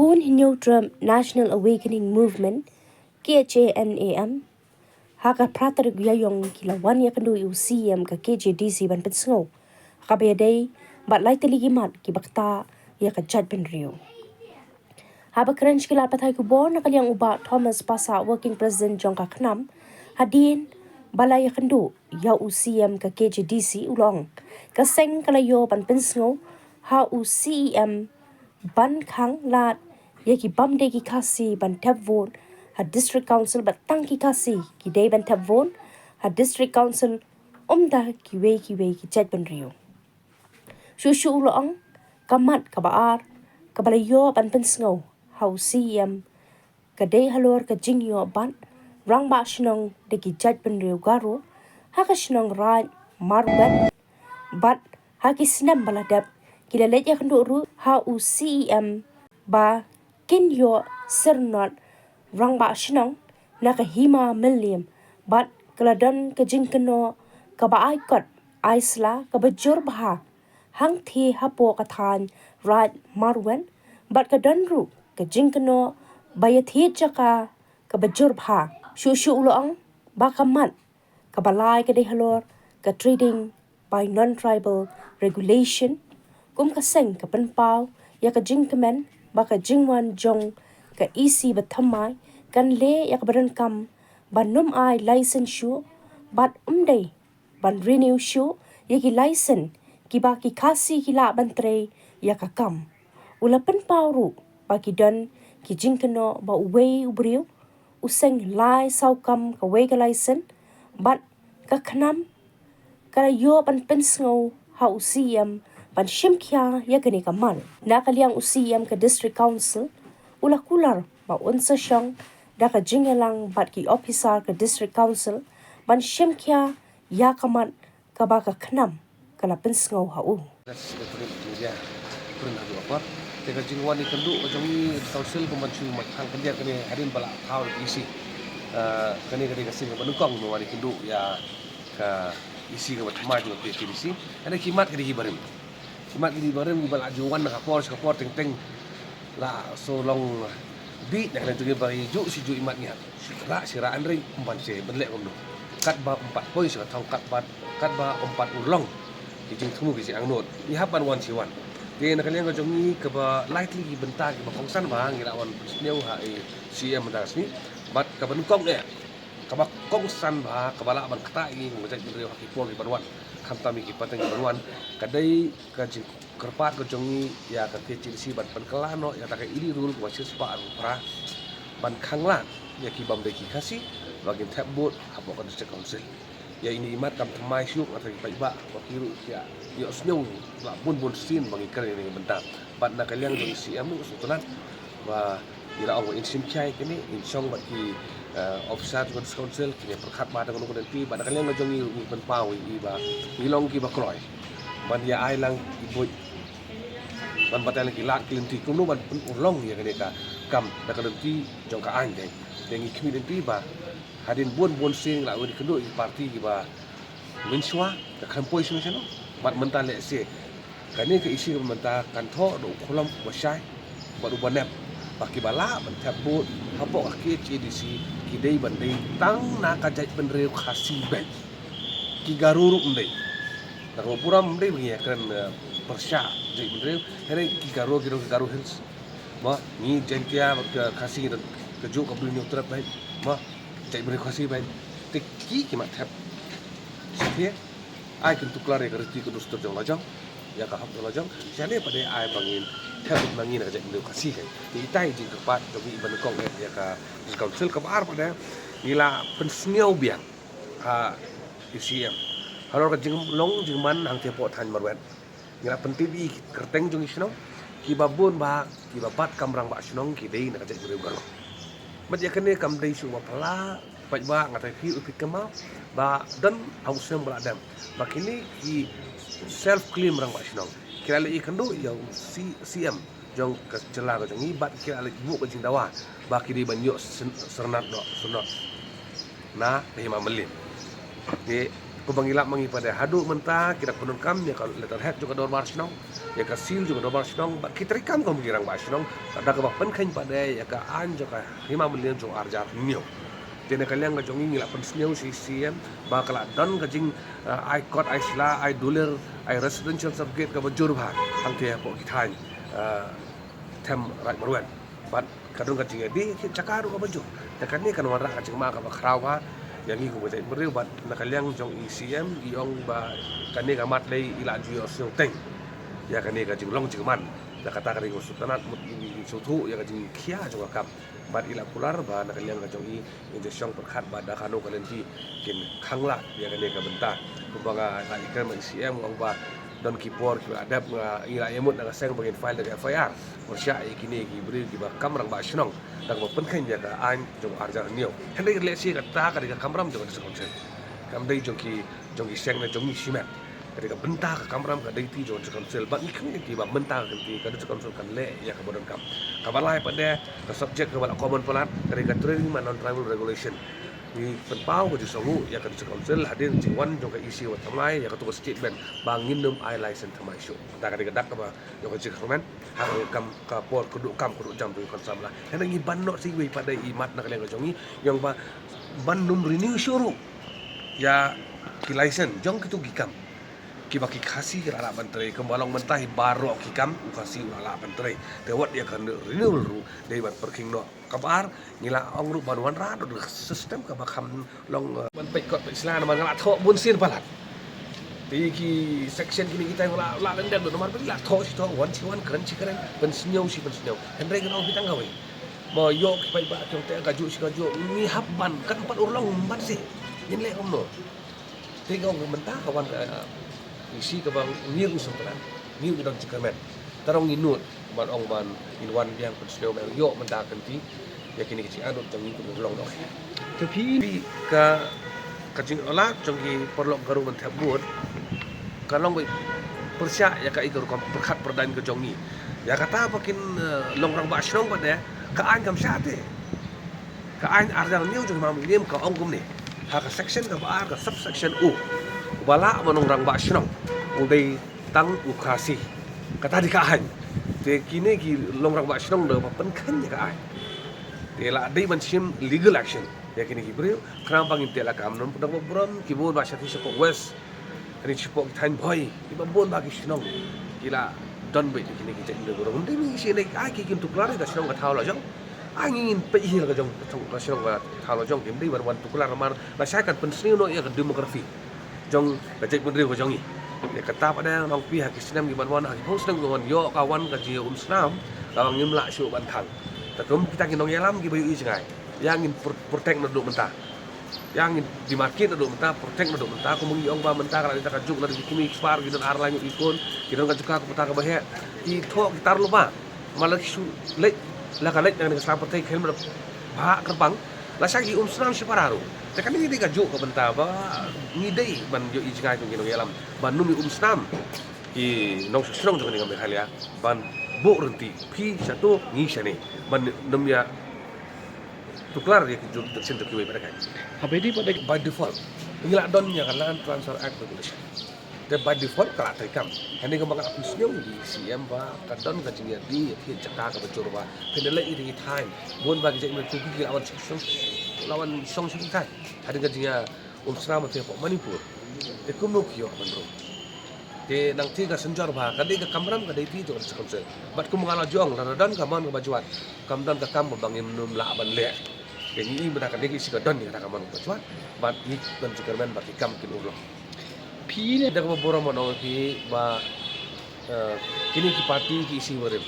Kabun Hinyotra National Awakening Movement KHANAM haka pratar guyayong kilawan ya kandu UCM ka KJDC ban pensengo haka bayadai bat lai teligimat ki bakta ya ka jad ben rio haba krench kila patai ku bon nakaliang uba Thomas Pasa working president jongka khnam hadin balai ya kandu ya UCM ka KJDC ulong kaseng kalayo ban pensengo ha UCM ban khang lat yaki bamde ki kasi ban tap vote ha district council bat tang ki kasi ki day ban tap vote ha district council umda ki we ki chat ban rio shu ulong kamat kabaar kabalayo ban pensngo ha CM ka day halor ka jingyo ban rang ba shnong de ki chat ban rio garo ha ka shnong raj marbat bat ha ki snam baladap kilalet ya kandu ru ha CM ba kin yo sernot rang ba shnong na ka hima milliam bat kaladan ka jingkano ka ba ai kot aisla ka ba jur bah hang thi hapo ka than raj marwen bat ka dan ru ka jingkano ba ya thi chaka ka ba jur bah shu ulong ba kamat ka balai ka de halor ka trading by non-tribal regulation kum ka seng ka penpau ya ka jingkemen ba ka jingwan jong ka isi bathamai kan le ya ka baran kam ban num ai license shu bat umdai ban renew shu ya ki license ki ba ki khasi ki la ban tre ya ka kam ula penpau ru ba ki dan ki jingkeno ba we ubriu useng lai sau kam ka we ka license bat ka khnam kala yo ban pensngo ha UCM ban shimkya ya kani kamal na kaliang UCM ka district council ula kular ba unsa syang da ka jingelang bat ki officer ka district council ban shimkya ya kamat ka ba ka khnam kala pensngo ha u tega jingwan ikan du jangi council pemancu makan kerja kini harin bala tahu isi kani kasih menukang mawani kendu ya ka isi ka batmai tu PTC ada kimat kadi hibarim bala juwan na kapor teng la so long di nak tu bagi ju si ju imat ni sira andre umpanse benlek komno kat ba 4 poin sa thong kat ba 4 ulong kijing thumu ki ang not ni hapan wan siwan ke nak kalian ko jongi ke ba lightly bentar ke ba kongsan ba ngirawan sneu ha CM das ni bat ka ban kong ne ka ba kongsan ba ka bala ban kata ini ngajak beliau haki pol ki banwan kham tami ki pateng ki banwan kadai ka jing kerpat ko jongi ya ka kecil si ban kelano ya ta ka iri rule ko sis pa pra ban khanglan ya ki bam de ki kasi bagin tap boat hapo ka district council ya ini imat kam thamai syuk atau ki ba ko kiru ya yo sneu la bun sin bangi kare ni bentar bat na kalian jong CM sutulan ba ira awak insim chai kini insong bat ki officer ko council kini perkhat ba dengan ko nanti bat kalian ngajong ni penpau ba ilong ki ba kroy ban ya ai lang ibu ban batal ki lat klinti kuno ban ulong ya kini ka kam da nanti jong ka an deng dengi community ba hadin bun sin la wi kendu parti ki ba minswa ka kampoi sino bat mental le se kani ke isi mental kanto do kolam wasai bat ubanep baki bala mentap bot hapo ki CDC ki dei bandai tang na ka jai benreu khasi ben ki garuru ndai na ko puram ndai bagi kan persya jai benreu here ki garu hills ma ni jentia khasi ke jo ka bulu trap bai ma jai benreu khasi bai tekki ki mat tap sepia ai kan tuklar ya kerti ke dostor jong lajang ya ka hap lajang jane pada ai bangin thabut mangin ka jai benreu khasi kai ti tai jing kepat dobi ban kong ya ka council ka bar pada nila pensniau biang ha UCM halor ka jing long jing man hang tepo than marwen nila penting di kerteng jong isno ki babun ba ki babat kamrang ba snong ki dei na ka jai benreu garo mat ya kene kam dei su pala pai ba ngatai fi upik kama ba dan hausem beradam bakini ki self claim rang ba snong kira le ikandu ya CM jong ka cela ka jong ibat kira le bu ka jing dawa ba ki di banyo sernat do sunot na hima melim de Kubangilap mangi pada hadu mentah kita penun kam ya kalau letterhead juga dor bar snong ya ka seal juga dor bar snong ba kita rekam kam girang bar snong ada ka pen khain pada ya ka an juga 5 million jo arjar nyo tena kalyang ka jongi ngila pen snyo CCM ba kala don ka jing I code I sla I duler I residential certificate ka bajur ba ang te po kitan tem right marwan but kadung ka jing di cakaru ka bajur tekan ni kan warra ka jing ma ka ba krawa yang ini kumpulan beriu bat nakaliang jong ECM iong ba kani gamat lay ila juyo sing teng ya kani ka jing long jing man da kata kari ko sultanat mut ini sutu ya ka jing khia jong kap bat ila pular ba nakaliang ka jong i injection perkhat ba da kanu kalenti kin khangla ya kani ka benta kumbaga ka ikan ECM ong ba don kipor ki adab nga ila yemut na seng bagin file dari FIR bersya ikini ki beri ki ba kamrang ba shnong dang ba penkan ya ka an jong arjar niu hendai lesi ka ta ka ka kamram jong sa konsen kam dai jong ki seng na jong ni simet dari ka benta ka kamram ka dai ti jong sa konsel ba ni kan ki ba benta ka ti ka sa konsel kan le ya ka bodon kam ka balai pada ka subject ka bala common pelat dari ka training man non tribal regulation ni penpau ko jisawu ya ka sa konsel hadin jingwan jong ka isi wa tamai ya ka tu statement bangin num I license tamai shu ta ka dak ka ba jong ka jikmen ha kam ka por kudu jam tu kon samla hena ngi banno si wi pada imat na kaleng jongi yang ba ban num renew shuru ya ki license jong kitu gikam ki baki khasi ke ala bantre kembalong mentah baro ki kam khasi ala bantre te wat ya kan renewal ru dei bat perking no kabar ngila ong ru banwan ra do sistem ka bakam long ban pe kot islam man ngala tho bun sin palat ti ki section kini kita ngala la lendang do nomor la tho si tho wan si wan kan si keren ben senyau hendrai kan ong pitang gawe mo yo ki pai ba jong te ka ju si ka ju ni habban kan 4 urlong ban si yin le om no ti ong mentah kawan ka isi ke bang ngir usung pelan ngir udang cikamen tarong inut ban ong ban inwan biang penseu bang yo mendakan ti ya kini kecil anut jang itu long dok tapi ka kacing olah jangki perlu garu mentabut kalong bai persya ya ka ikor kom perkhat perdan ke jongi ya kata pakin longrang ba shrong pada ka an kam syate ka an arjang niu jong mam lim ka ong kum ni ha ka section ka ba ka subsection u bala manongrang ba shrong udai tang ukasi kata di kahan te kini ki longrang ba shrong de pen khan ya ka ai te la dei ban sim legal action ya kini ki brio kram pangin te la kam non pudang brom ki bon ba syati sepok west kini sepok tan boy ki bon ba ki shrong kila don bai kini ki tek de brom dei mi si nei ai ki kin tu klar da shrong ka thau la jong ai ngin pe hi la jong ka shrong ka thau la jong kim dei ban wan tu klar mar la sai kan pen sni no ya ka demokrasi jong kecek menteri ko jongi ya kata pada nong pihak Islam di ban-wan hak Muslim gon yo kawan ka ji Islam kawang ngimla syu ban thang takum kita kin nong yalam ki bayu i jangai yang ngin protect na do mentah yang ngin di market na do mentah protect na do mentah ko mungi ong ba mentah kala kita kajuk na di kimi expire gidan ar lain ikon gidan ka juga ko pata ka bahe i tho kita lupa malah syu le la ka le nang ka sa protect helm ba kerbang la sa gi Islam separaru tekan ini dia kajuk ke benta ba ngidei ban yo i jangai kin nong yalam ban numi Islam i nong strong jong ngambil halia ban bo renti pi satu ni shane ban num ya tuklar ya ki sen to ki pada kai Habedi pada by default ngila don nya kan land transfer act regulation the by default kala tekam hani kembang apusnya di siam ba kadon ka jingia di ti jaka ka bacur ba pendele iri time bon ba ki tu ki lawan song sing kai hadin ka jingia Islam te po Manipur te kumno kiyo bandro te nang ti ka senjor ba ka ka kamram ka dei ti to sa konsel bat kum ngala jong la dan ka man ka bajuat kam dan ka kam bangim num la ban le yang ini benar kan dia isi ka dan ni ka man ka bajuat bat ni dan cikermen ba ki kam kin ulo Pi ni da ka boro mo no ki ba kini ki parti ki isi wore